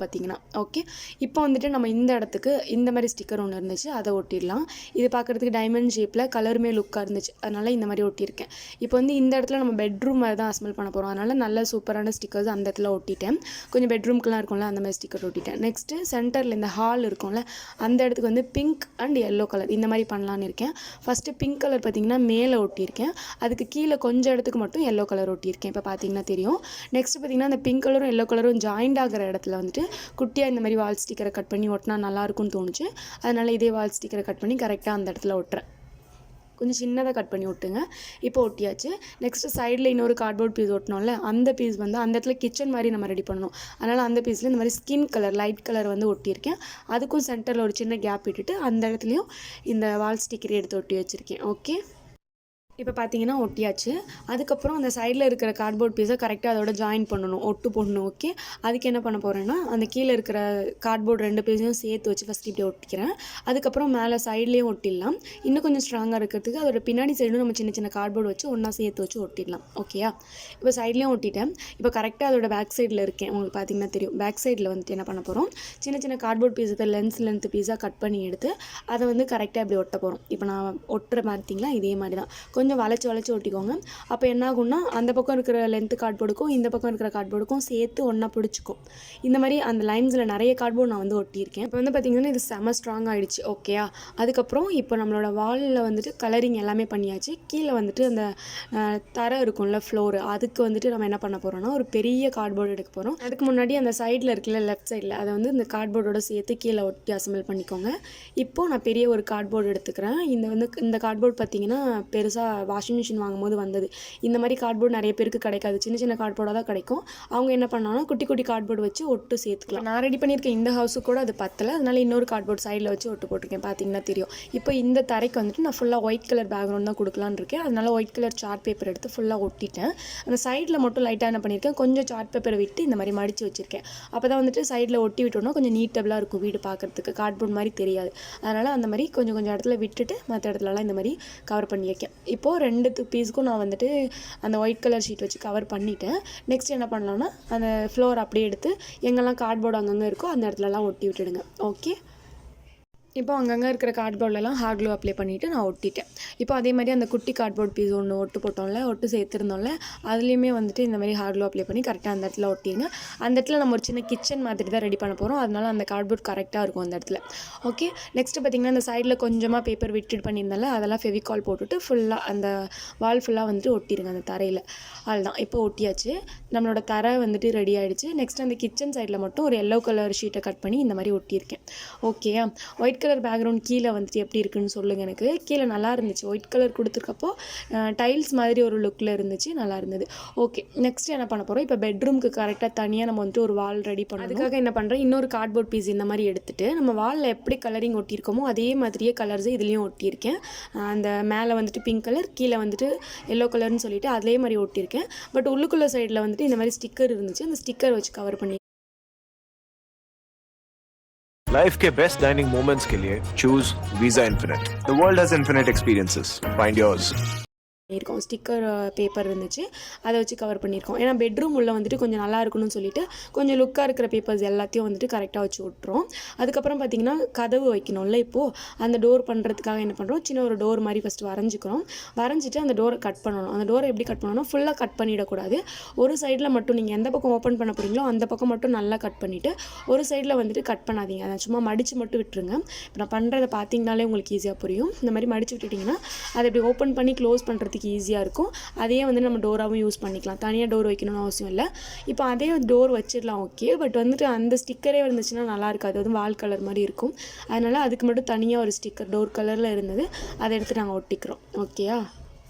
பார்த்தீங்கன்னா. ஓகே, இப்போ வந்துட்டு நம்ம இந்த இடத்துக்கு இந்த மாதிரி ஸ்டிக்கர் ஒன்று இருந்துச்சு, அதை ஒட்டிடலாம். இது பார்க்குறதுக்கு டைமண்ட் ஷேப்பில் கலருமே லுக்காக இருந்துச்சு, அதனால் இந்த மாதிரி ஒட்டியிருக்கேன். இப்போ வந்து இந்த இடத்துல நம்ம பெட்ரூம் மாதிரி தான் அசம்பிள் பண்ண போகிறோம், அதனால் நல்ல சூப்பரான ஸ்டிக்கர்ஸ் அந்த இடத்துல ஒட்டிட்டேன். கொஞ்சம் பெட்ரூம்க்குலாம் இருக்கும்ல அந்த மாதிரி ஸ்டிக்கர் ஒட்டிட்டேன். நெக்ஸ்ட்டு சென்டரில் இந்த ஹால் இருக்கும்ல அந்த இடத்துக்கு வந்து பிங்க் அண்ட் எல்லோ கலர் இந்த மாதிரி பண்ணலான்னு இருக்கேன். ஃபஸ்ட்டு பிங்க் கலர் பார்த்திங்கன்னா மேலே ஒட்டியிருக்கேன், அதுக்கு கீழே கொஞ்சம் இடத்துக்கு மட்டும் எல்லோ கலர் ஒட்டியிருக்கேன். இப்போ பார்த்தீங்கன்னா தெரியும். நெக்ஸ்ட் பார்த்திங்கன்னா அந்த பிங்க் கலரும் எல்லோ கலரும் ஜாயிண்ட் ஆகிற இடத்துல வந்துட்டு குட்டியாக இந்த மாதிரி வால் ஸ்டிக்கரை கட் பண்ணி ஒட்டினா நல்லாயிருக்கும்னு தோணுச்சு. அதனால் இதே வால் ஸ்டிக்கரை கட் பண்ணி கரெக்டாக அந்த இடத்துல ஒட்டுறேன். கொஞ்சம் சின்னதாக கட் பண்ணி ஒட்டுங்க. இப்போ ஒட்டியாச்சு. நெக்ஸ்ட்டு சைடில் இன்னொரு கார்ட்போர்ட் பீஸ் ஒட்டினோம்ல அந்த பீஸ் வந்து அந்த இடத்துல கிச்சன் மாதிரி நம்ம ரெடி பண்ணணும். அதனால் அந்த பீஸில் இந்த மாதிரி ஸ்கின் கலர் லைட் கலர் வந்து ஒட்டியிருக்கேன். அதுக்கும் சென்டரில் ஒரு சின்ன கேப் விட்டுட்டு அந்த இடத்துலையும் இந்த வால் ஸ்டிக்கரை எடுத்து ஒட்டி வச்சுருக்கேன். ஓகே, இப்போ பார்த்தீங்கன்னா ஒட்டியாச்சு. அதுக்கப்புறம் அந்த சைடில் இருக்கிற கார்ட்போர்ட் பீஸை கரெக்டாக அதோட ஜாயின் பண்ணணும், ஒட்டு போடணும். ஓகே, அதுக்கு என்ன பண்ண போகிறேன்னா அந்த கீழே இருக்கிற கார்ட்போர்ட் 2 பீஸையும் சேர்த்து வச்சு ஃபஸ்ட் இப்படி ஒட்டிக்கிறேன். அதுக்கப்புறம் மேலே சைட்லேயும் ஒட்டிடலாம். இன்னும் கொஞ்சம் ஸ்ட்ராங்காக இருக்கிறதுக்கு அதோட பின்னாடி சைடும் நம்ம சின்ன சின்ன கார்ட்போர்டு வச்சு ஒன்றா சேர்த்து வச்சு ஒட்டிடலாம். ஓகேயா, இப்போ சைட்லேயும் ஒட்டிட்டேன். இப்போ கரெக்டாக அதோட பேக் சைடில் இருக்கேன். உங்களுக்கு பார்த்தீங்கன்னா தெரியும். பேக் சைடில் வந்துட்டு என்ன பண்ண போகிறோம், சின்ன சின்ன கார்ட்போர்ட் பீஸை லென்த் பீஸாக கட் பண்ணி எடுத்து அதை வந்து கரெக்டாக இப்படி ஒட்ட போகிறோம். இப்போ நான் ஒட்டுற பார்த்தீங்களா, இதே மாதிரி தான் கொஞ்சம் வளைச்சி ஒட்டிக்கோங்க. அப்போ என்ன ஆகும்னா அந்த பக்கம் இருக்கிற லென்த் கார்ட்போர்டுக்கும் இந்த பக்கம் இருக்கிற கார்ட்போர்டுக்கும் சேர்த்து ஒன்றா பிடிச்சிக்கும். இந்த மாதிரி அந்த லைன்ஸில் நிறைய கார்ட்போர்ட் நான் வந்து ஒட்டியிருக்கேன். இப்போ வந்து பார்த்திங்கன்னா இது செம ஸ்ட்ராங் ஆகிடுச்சு. ஓகேயா, அதுக்கப்புறம் இப்போ நம்மளோட வாலில் வந்துட்டு கலரிங் எல்லாமே பண்ணியாச்சு. கீழே வந்துட்டு அந்த தரை இருக்கும்ல ஃப்ளோரு, அதுக்கு வந்துட்டு நம்ம என்ன பண்ண போகிறோம்னா ஒரு பெரிய கார்ட்போர்டு எடுக்க போகிறோம். அதுக்கு முன்னாடி அந்த சைடில் இருக்குல்ல லெஃப்ட் சைடில் அதை வந்து இந்த கார்ட்போர்டோட சேர்த்து கீழே ஒட்டி அசம்பிள் பண்ணிக்கோங்க. இப்போது நான் பெரிய ஒரு கார்ட்போர்டு எடுத்துக்கிறேன். இந்த கார்ட்போர்ட் பார்த்திங்கன்னா பெருசாக வாஷிங் மிஷின் வாங்கும்போது வந்தது. இந்த மாதிரி கார்ட்போர்டு நிறைய பேருக்கு கிடைக்காது, சின்ன சின்ன கார்ட்போர்டாக தான் கிடைக்கும். அவங்க என்ன பண்ணாங்கன்னா குட்டி குட்டி கார்ட்போர்டு வச்சு ஒட்டு சேர்த்துக்கலாம். நான் ரெடி பண்ணியிருக்கேன் இந்த ஹவுஸுக்கு கூட அது பத்தலை, அதனால் இன்னொரு கார்ட்போர்ட் சைடில் வச்சு ஒட்டு போட்டிருக்கேன். பார்த்தீங்கன்னா தெரியும். இப்போ இந்த தரைக்கு வந்துட்டு நான் ஃபுல்லாக ஒயிட் கலர் பேக்ரவுண்ட் தான் கொடுக்கலான்னு இருக்கேன். அதனால் ஒயிட் கலர் சார்ட் பேப்பர் எடுத்து ஃபுல்லாக ஒட்டிட்டேன். அந்த சைடில் மட்டும் லைட்டாக என்ன பண்ணியிருக்கேன், கொஞ்சம் சார்ட் பேப்பரை விட்டு இந்த மாதிரி மடித்து வச்சுருக்கேன். அப்போ தான் வந்துட்டு சைடில் ஒட்டி விட்டோம்னா கொஞ்சம் நீட்டபிளாக இருக்கும், வீடு பார்க்குறதுக்கு கார்ட்போர்ட் மாதிரி தெரியாது. அதனால் அந்த மாதிரி கொஞ்சம் இடத்துல விட்டுட்டு மற்ற இடத்துலலாம் இந்த மாதிரி கவர் பண்ணி வைக்கேன். இப்போது 2 பீஸுக்கும் நான் வந்துட்டு அந்த ஒயிட் கலர் ஷீட் வச்சு கவர் பண்ணிவிட்டேன். நெக்ஸ்ட் என்ன பண்ணலாம்னா அந்த ஃப்ளோர் அப்படியே எடுத்து எங்கெல்லாம் கார்ட்போர்டு அங்கங்கே இருக்கோ அந்த இடத்துலலாம் ஒட்டி விட்டுடுங்க. ஓகே, இப்போ அங்கங்கே இருக்கிற கார்ட்போர்ட்லலாம் ஹார்ட் க்ளூ அப்ளை பண்ணிவிட்டு நான் ஒட்டிட்டேன். இப்போ அதே மாதிரி அந்த குட்டி கார்ட்போர்ட் பீஸ் ஒன்று ஒட்டு போட்டோம்ல, ஒட்டு சேர்த்துருந்தோம்ல, அதுலேயுமே வந்துட்டு இந்த மாதிரி ஹார்ட் க்ளூ அப்ளை பண்ணி கரெக்டாக அந்த இடத்துல ஒட்டிடுங்க. அந்த இடத்துல நம்ம ஒரு சின்ன கிச்சன் மாதிரி தான் ரெடி பண்ண போகிறோம், அதனால அந்த கார்ட்போர்ட் கரெக்டாக இருக்கும் அந்த இடத்துல. ஓகே, நெக்ஸ்ட்டு பார்த்திங்கன்னா அந்த சைடில் கொஞ்சமாக பேப்பர் விட்டு பண்ணியிருந்தால அதெல்லாம் ஃபெவிகால் போட்டுட்டு ஃபுல்லாக அந்த வால் ஃபுல்லாக வந்துட்டு ஒட்டிடுங்க அந்த தரையில். அதுதான் இப்போ ஒட்டியாச்சு. நம்மளோட தரை வந்துட்டு ரெடி ஆகிடுச்சு. நெக்ஸ்ட் அந்த கிச்சன் சைடில் மட்டும் ஒரு எல்லோ கலர் ஷீட்டை கட் பண்ணி இந்த மாதிரி ஒட்டியிருக்கேன். ஓகேயா, ஒயிட் கலர் பேக்ரவுண்ட் கீழே வந்துட்டு எப்படி இருக்குன்னு சொல்லுங்கள். எனக்கு கீழே நல்லா இருந்துச்சு, ஒயிட் கலர் கொடுத்துருக்கப்போ டைல்ஸ் மாதிரி ஒரு லுக்கில் இருந்துச்சு, நல்லா இருந்தது. ஓகே, நெக்ஸ்ட் என்ன பண்ண போகிறோம், இப்போ பெட்ரூமுக்கு கரெக்டாக தனியாக நம்ம வந்துட்டு ஒரு வால் ரெடி பண்ணணும். அதுக்காக என்ன பண்ணுறேன், இன்னொரு கார்ட்போர்ட் பீஸ் இந்த மாதிரி எடுத்துகிட்டு நம்ம வாலில் எப்படி கலரிங் ஒட்டியிருக்கோமோ அதே மாதிரியே கலர்ஸை இதுலேயும் ஒட்டியிருக்கேன். அந்த மேலே வந்துட்டு பிங்க் கலர், கீழே வந்துட்டு எல்லோ கலர்னு சொல்லிட்டு அதே மாதிரி ஒட்டியிருக்கேன். பட் உள்ளுக்குள்ள சைடில் வந்துட்டு இந்த மாதிரி ஸ்டிக்கர் இருந்துச்சு, அந்த ஸ்டிக்கர் வச்சு கவர் பண்ணி लाइफ के बेस्ट डाइनिंग मोमेंट्स के लिए choose visa infinite. The world has infinite experiences. Find yours. பண்ணியிருக்கோம். ஸ்டிக்கர் பேப்பர் இருந்துச்சு, அதை வச்சு கவர் பண்ணியிருக்கோம். ஏன்னா பெட்ரூம் உள்ளே வந்துட்டு கொஞ்சம் நல்லா இருக்கணும்னு சொல்லிட்டு கொஞ்சம் லுக்காக இருக்கிற பேப்பர்ஸ் எல்லாத்தையும் வந்துட்டு கரெக்டாக வச்சு விட்றோம். அதுக்கப்புறம் பார்த்திங்கன்னா கதவு வைக்கணும்ல, இப்போது அந்த டோர் பண்ணுறதுக்காக என்ன பண்ணுறோம், சின்ன ஒரு டோர் மாதிரி ஃபஸ்ட்டு வரைஞ்சிட்டு அந்த டோரை கட் பண்ணணும். அந்த டோரை எப்படி கட் பண்ணணும்னா ஃபுல்லாக கட் பண்ணிடக்கூடாது. ஒரு சைடில் மட்டும் நீங்கள் எந்த பக்கம் ஓப்பன் பண்ண போகிறீங்களோ அந்த பக்கம் மட்டும் நல்லா கட் பண்ணிவிட்டு ஒரு சைடில் வந்துட்டு கட் பண்ணாதீங்க, அதை சும்மா மடித்து மட்டும் விட்டுருங்க. இப்போ நான் பண்ணுறதை பார்த்தீங்கனாலே உங்களுக்கு ஈஸியாக புரியும். இந்த மாதிரி மடித்து விட்டுட்டிங்கன்னா அதை இப்படி ஓப்பன் பண்ணி க்ளோஸ் பண்ணுறதுக்கு ஈஸியாக இருக்கும். அதையே வந்து நம்ம டோராகவும் யூஸ் பண்ணிக்கலாம், தனியாக டோர் வைக்கணும்னு அவசியம் இல்லை. இப்போ அதே டோர் வச்சிடலாம். ஓகே, பட் வந்துட்டு அந்த ஸ்டிக்கரே இருந்துச்சுன்னா நல்லா இருக்காது, அது வந்து வால் கலர் மாதிரி இருக்கும். அதனால் அதுக்கு மட்டும் தனியாக ஒரு ஸ்டிக்கர் டோர் கலரில் இருந்தது, அதை எடுத்து நாங்கள் ஒட்டிக்கிறோம். ஓகேயா,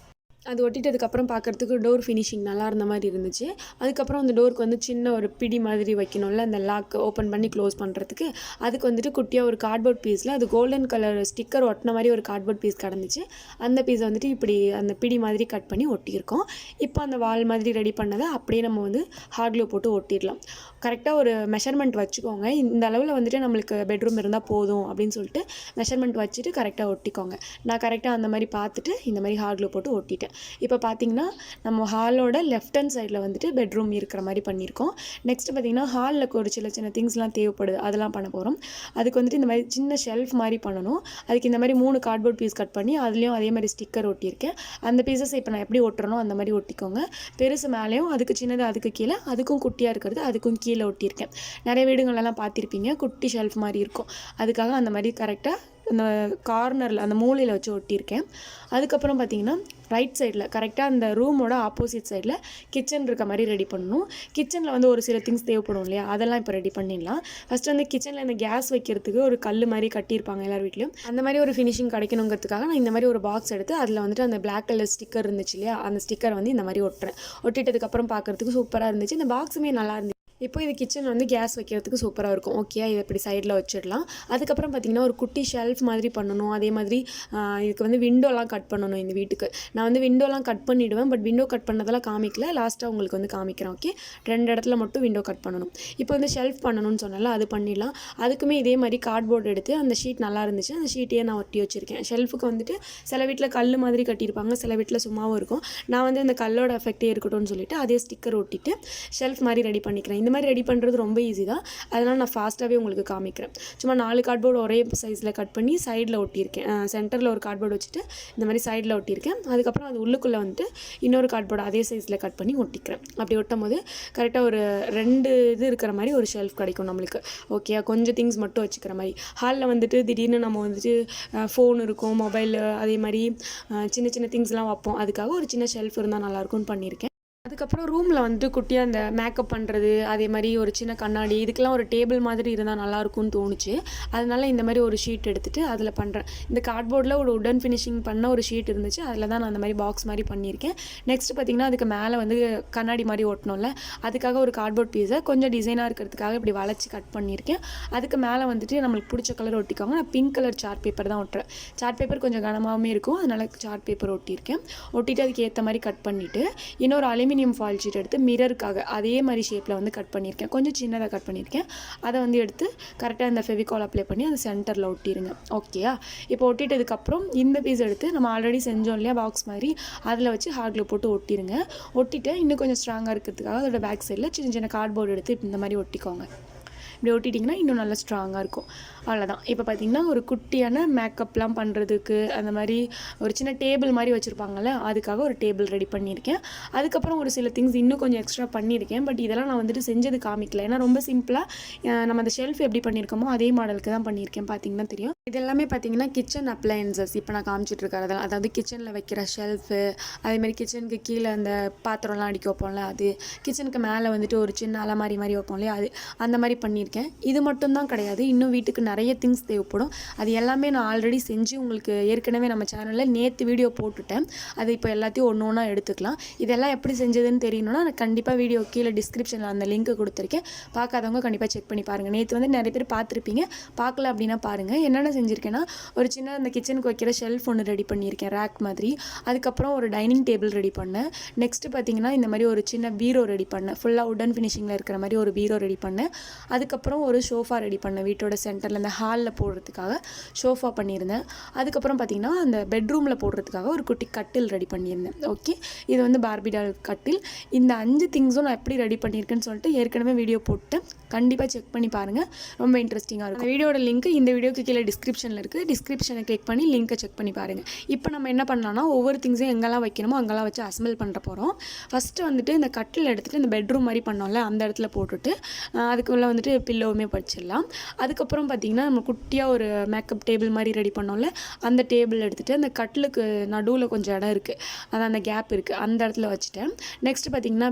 அது ஒட்டிட்டதுக்கப்புறம் பார்க்குறதுக்கு டோர் ஃபினிஷிங் நல்லா இருந்த மாதிரி இருந்துச்சு. அதுக்கப்புறம் அந்த டோருக்கு வந்து சின்ன ஒரு பிடி மாதிரி வைக்கணும்ல, அந்த லாக் ஓப்பன் பண்ணி க்ளோஸ் பண்ணுறதுக்கு. அதுக்கு வந்துட்டு குட்டியாக ஒரு கார்ட்போர்ட் பீஸில் அது கோல்டன் கலர் ஸ்டிக்கர் ஒட்டின மாதிரி ஒரு கார்ட்போர்ட் பீஸ் கிடந்துச்சு. அந்த பீஸை வந்துட்டு இப்படி அந்த பிடி மாதிரி கட் பண்ணி ஒட்டியிருக்கோம். இப்போ அந்த வால் மாதிரி ரெடி பண்ணதை அப்படியே நம்ம வந்து ஹார்ட் க்ளூ போட்டு ஒட்டிடலாம். கரெக்டாக ஒரு மெஷர்மெண்ட் வச்சுக்கோங்க, இந்த அளவில் வந்துட்டு நம்மளுக்கு பெட்ரூம் இருந்தால் போதும் அப்படின்னு சொல்லிட்டு மெஷர்மெண்ட் வச்சுட்டு கரெக்டாக ஒட்டிக்கோங்க. நான் கரெக்டாக அந்த மாதிரி பார்த்துட்டு இந்த மாதிரி ஹார்ட் க்ளூ போட்டு ஒட்டிட்டேன். இப்போ பார்த்தீங்கன்னா நம்ம ஹாலோட லெஃப்ட் ஹேண்ட் சைடில் வந்துட்டு பெட்ரூம் இருக்கிற மாதிரி பண்ணியிருக்கோம். நெக்ஸ்ட் பார்த்தீங்கன்னா ஹாலில் ஒரு சின்ன திங்ஸ்லாம் தேவைப்படுது, அதெல்லாம் பண்ண போகிறோம். அதுக்கு வந்துட்டு இந்த மாதிரி சின்ன ஷெல்ஃப் மாதிரி பண்ணணும். அதுக்கு இந்த மாதிரி 3 கார்ட்போர்ட் பீஸ் கட் பண்ணி அதுலேயும் அதே மாதிரி ஸ்டிக்கர் ஒட்டியிருக்கேன். அந்த பீசஸ் இப்போ நான் எப்படி ஒட்டுறனோ அந்த மாதிரி ஒட்டிக்கோங்க. பெருசு மேலேயும் அதுக்கு சின்னது அதுக்கு கீழே அதுக்கும் குட்டியாக இருக்கிறது அதுக்கும் கீழே ஒட்டியிருக்கேன். நிறைய வீடுங்களெல்லாம் பார்த்துருப்பீங்க, குட்டி ஷெல்ஃப் மாதிரி இருக்கும். அதுக்காக அந்த மாதிரி கரெக்டாக அந்த கார்னரில் அந்த மூலையில் வச்சு ஒட்டியிருக்கேன். அதுக்கப்புறம் பார்த்தீங்கன்னா ரைட் சைடில் கரெக்டாக அந்த ரூமோட ஆப்போசிட் சைடில் கிச்சன் இருக்க மாதிரி ரெடி பண்ணணும். கிச்சனில் வந்து ஒரு சில திங்ஸ் தேவைப்படும் இல்லையா, அதெல்லாம் இப்போ ரெடி பண்ணிடலாம். ஃபஸ்ட்டு வந்து கிச்சனில் இந்த கேஸ் வைக்கிறதுக்கு ஒரு கல் மாதிரி கட்டியிருப்பாங்க எல்லார் வீட்லையும். அந்த மாதிரி ஒரு ஃபினிஷிங் கிடைக்கணுங்கிறதுக்காக நான் இந்த மாதிரி ஒரு பாக்ஸ் எடுத்து அதில் வந்துட்டு அந்த பிளாக் கலர் ஸ்டிக்கர் இருந்துச்சு இல்லையா, அந்த ஸ்டிக்கர் வந்து இந்த மாதிரி ஒட்டுறேன். ஒட்டிட்டதுக்கப்புறம் பார்க்குறதுக்கு சூப்பராக இருந்துச்சு. இந்த பாக்ஸுமே நல்லா இருந்துச்சு. இப்போ இது கிச்சன் வந்து கேஸ் வைக்கிறதுக்கு சூப்பராக இருக்கும். ஓகே, இதை இப்படி சைடில் வச்சிடலாம். அதுக்கப்புறம் பார்த்திங்கன்னா ஒரு குட்டி ஷெல்ஃப் மாதிரி பண்ணணும். அதே மாதிரி இதுக்கு வந்து விண்டோலாம் கட் பண்ணணும். இந்த வீட்டுக்கு நான் வந்து விண்டோலாம் கட் பண்ணிவிடுவேன், பட் விண்டோ கட் பண்ணதெல்லாம் காமிக்கல, லாஸ்ட்டாக உங்களுக்கு வந்து காமிக்கிறேன். ஓகே, 2 இடத்துல மட்டும் விண்டோ கட் பண்ணணும். இப்போ வந்து ஷெல்ஃப் பண்ணணும்னு சொன்னால அது பண்ணிடலாம். அதுக்குமே இதே மாதிரி கார்ட்போர்டு எடுத்து அந்த ஷீட் நல்லா இருந்துச்சு, அந்த ஷீட்டையே நான் ஒட்டி வச்சுருக்கேன். ஷெல்ஃபுக்கு வந்துட்டு சில வீட்டில் கல் மாதிரி கட்டியிருப்பாங்க, சில வீட்டில் சும்மாவும் இருக்கும். நான் வந்து இந்த கல்லோட எஃபெக்டே இருக்கட்டும்னு சொல்லிட்டு அதே ஸ்டிக்கர் ஒட்டிட்டு ஷெல்ஃப் மாதிரி ரெடி பண்ணிக்கிறேன். இந்த மாதிரி ரெடி பண்ணுறது ரொம்ப ஈஸி தான், அதனால் நான் ஃபாஸ்ட்டாகவே உங்களுக்கு காமிக்கிறேன். சும்மா 4 கார்ட்போர்டு ஒரே சைஸில் கட் பண்ணி சைடில் ஒட்டியிருக்கேன். சென்டரில் ஒரு கார்ட்போர்டு வச்சுட்டு இந்த மாதிரி சைடில் ஒட்டியிருக்கேன். அதுக்கப்புறம் அது உள்ளுக்குள்ளே வந்துட்டு இன்னொரு கார்ட்போர்டு அதே சைஸில் கட் பண்ணி ஒட்டிக்கிறேன். அப்படி ஒட்டும் போது கரெக்டாக ஒரு 2 இது இருக்கிற மாதிரி ஒரு ஷெல்ஃப் கிடைக்கும் நம்மளுக்கு. ஓகே, கொஞ்சம் திங்ஸ் மட்டும் வச்சுக்கிற மாதிரி. ஹாலில் வந்துட்டு திடீர்னு நம்ம வந்துட்டு ஃபோன் இருக்கும், மொபைல், அதே மாதிரி சின்ன திங்ஸ்லாம் வைப்போம். அதுக்காக ஒரு சின்ன ஷெல்ஃப் இருந்தால் நல்லாயிருக்கும்னு பண்ணியிருக்கேன். அதுக்கப்புறம் ரூமில் வந்துட்டு குட்டியாக அந்த மேக்கப் பண்ணுறது, அதே மாதிரி ஒரு சின்ன கண்ணாடி, இதுக்கெல்லாம் ஒரு டேபிள் மாதிரி இருந்தால் நல்லாயிருக்கும்னு தோணுச்சு. அதனால இந்த மாதிரி ஒரு ஷீட் எடுத்துகிட்டு அதில் பண்ணுறேன். இந்த கார்ட்போர்டில் ஒரு உடன் ஃபினிஷிங் பண்ண ஒரு ஷீட் இருந்துச்சு, அதில் தான் நான் அந்த மாதிரி பாக்ஸ் மாதிரி பண்ணியிருக்கேன். நெக்ஸ்ட் பார்த்திங்கன்னா அதுக்கு மேலே வந்து கண்ணாடி மாதிரி ஒட்டணும்ல, அதுக்காக ஒரு கார்ட்போர்ட் பீஸை கொஞ்சம் டிசைனாக இருக்கிறதுக்காக இப்படி வளைச்சி கட் பண்ணியிருக்கேன். அதுக்கு மேலே வந்துட்டு நம்மளுக்கு பிடிச்ச கலர் ஒட்டிக்கோங்க. நான் பிங்க் கலர் சார்ட் பேப்பர் தான் ஒட்டுறேன். சார்ட் பேப்பர் கொஞ்சம் கனமாகவே இருக்கும், அதனால் சார்ட் பேப்பர் ஒட்டியிருக்கேன். ஒட்டிட்டு அதுக்கு ஏற்ற மாதிரி கட் பண்ணிவிட்டு இன்னொரு அலுமினியம் ஃபாயில் ஷீட் எடுத்து மிரருக்காக அதே மாதிரி ஷேப்பில் வந்து கட் பண்ணியிருக்கேன். கொஞ்சம் சின்னதாக கட் பண்ணியிருக்கேன். அதை வந்து எடுத்து கரெக்டாக இந்த ஃபெவிகால் அப்ளை பண்ணி அந்த சென்டரில் ஒட்டிடுங்க. ஓகேயா, இப்போ ஒட்டிட்டதுக்கப்புறம் இந்த பீஸ் எடுத்து நம்ம ஆல்ரெடி செஞ்சோம் இல்லையா பாக்ஸ் மாதிரி, அதில் வச்சு ஹார்ட்ல போட்டு ஒட்டிடுங்க. ஒட்டிட்டு இன்னும் கொஞ்சம் ஸ்ட்ராங்காக இருக்கிறதுக்காக அதோட பேக் சைடில் சின்ன கார்ட்போர்டு எடுத்து இந்த மாதிரி ஒட்டிக்கோங்க. இப்படி ஒட்டிட்டிங்கன்னா இன்னும் நல்லா ஸ்ட்ராங்காக இருக்கும். அவ்வளோதான். இப்போ பார்த்திங்கன்னா ஒரு குட்டியான மேக்கப்லாம் பண்ணுறதுக்கு அந்த மாதிரி ஒரு சின்ன டேபிள் மாதிரி வச்சுருப்பாங்கள்ல, அதுக்காக ஒரு டேபிள் ரெடி பண்ணியிருக்கேன். அதுக்கப்புறம் ஒரு சில திங்ஸ் இன்னும் கொஞ்சம் எக்ஸ்ட்ரா பண்ணியிருக்கேன், பட் இதெல்லாம் நான் வந்துட்டு செஞ்சது காமிக்கல. ஏன்னா ரொம்ப சிம்பிளாக நம்ம அந்த ஷெல்ஃப் எப்படி பண்ணியிருக்கோமோ அதே மாடலுக்கு தான் பண்ணியிருக்கேன். பார்த்திங்கன்னா தெரியும். இது எல்லாமே பார்த்திங்கன்னா கிச்சன் அப்ளையன்சஸ் இப்போ நான் காமிச்சிட்ருக்கறதெல்லாம், அதாவது கிச்சனில் வைக்கிற ஷெல்ஃபு, அதேமாதிரி கிச்சனுக்கு கீழே அந்த பாத்திரம்லாம் அடிக்க வைப்போம்ல அது, கிச்சனுக்கு மேலே வந்துட்டு ஒரு சின்ன அலமாரி மாதிரி வைப்போம் இல்லையா அது, அந்த மாதிரி பண்ணியிருக்கேன். இது மட்டும்தான் கிடையாது, இன்னும் வீட்டுக்கு நிறைய திங்ஸ் தேவைப்படும். அது எல்லாமே நான் ஆல்ரெடி செஞ்சு உங்களுக்கு ஏற்கனவே நம்ம சேனலில் நேற்று வீடியோ போட்டுட்டேன். அது இப்போ எல்லாத்தையும் ஒன்று ஒன்றா எடுத்துக்கலாம். இதெல்லாம் எப்படி செஞ்சதுன்னு தெரியணும்னா நான் கண்டிப்பாக வீடியோ கீழே டிஸ்கிரிப்ஷனில் அந்த லிங்க் கொடுத்துருக்கேன். பார்க்காதவங்க கண்டிப்பாக செக் பண்ணி பாருங்கள். நேற்று வந்து நிறைய பேர் பார்த்துருப்பீங்க, பார்க்கல அப்படின்னா பாருங்கள். என்னென்ன செஞ்சுருக்கேன்னா ஒரு சின்ன அந்த கிச்சனுக்கு வைக்கிற ஷெல்ஃப் ஒன்று ரெடி பண்ணியிருக்கேன், ரேக் மாதிரி. அதுக்கப்புறம் ஒரு டைனிங் டேபிள் ரெடி பண்ணேன். நெக்ஸ்ட்டு பார்த்தீங்கன்னா இந்த மாதிரி ஒரு சின்ன பீரோ ரெடி பண்ணேன், ஃபுல்லாக உடன் ஃபினிஷிங்கில் இருக்கிற மாதிரி ஒரு பீரோ ரெடி பண்ணேன். அதுக்கப்புறம் ஒரு சோஃபா ரெடி பண்ணேன், வீட்டோட சென்டரில் இந்த ஹாலில் போடுறதுக்காக சோஃபா பண்ணியிருந்தேன். அதுக்கப்புறம் பார்த்திங்கன்னா அந்த பெட்ரூமில் போடுறதுக்காக ஒரு குட்டி கட்டில் ரெடி பண்ணியிருந்தேன். ஓகே, இது வந்து பார்பி டால் கட்டில். இந்த 5 திங்ஸும் நான் எப்படி ரெடி பண்ணியிருக்கேன்னு சொல்லிட்டு ஏற்கனவே வீடியோ போட்டு கண்டிப்பாக செக் பண்ணி பாருங்கள், ரொம்ப இன்ட்ரெஸ்டிங்காக இருக்கும். வீடியோட லிங்க் இந்த வீடியோக்கு கீழே டிஸ்கிரிப்ஷனில் இருக்குது, டிஸ்கிரிப்ஷனை கிளிக் பண்ணி லிங்க்கை செக் பண்ணி பாருங்கள். இப்போ நம்ம என்ன பண்ணலாம்னா ஒவ்வொரு திங்ஸையும் எங்கெல்லாம் வைக்கணுமோ அங்கெல்லாம் வச்சு அசம்பிள் பண்ணுற போகிறோம். ஃபஸ்ட்டு வந்துட்டு இந்த கட்டில் எடுத்துகிட்டு இந்த பெட்ரூம் மாதிரி பண்ணோம்ல அந்த இடத்துல போட்டுட்டு அதுக்குள்ளே வந்துட்டு பில்லோவுமே படிச்சிடலாம். அதுக்கப்புறம் பார்த்திங்கன்னா நம்ம குட்டியாக ஒரு மேக்கப் டேபிள் மாதிரி ரெடி பண்ணோம்ல அந்த டேபிள் எடுத்துகிட்டு அந்த கட்டிலுக்கு நடுவில் கொஞ்சம் இடம் இருக்குது, அதான் அந்த கேப் இருக்குது, அந்த இடத்துல வச்சுட்டேன். நெக்ஸ்ட் பார்த்திங்கன்னா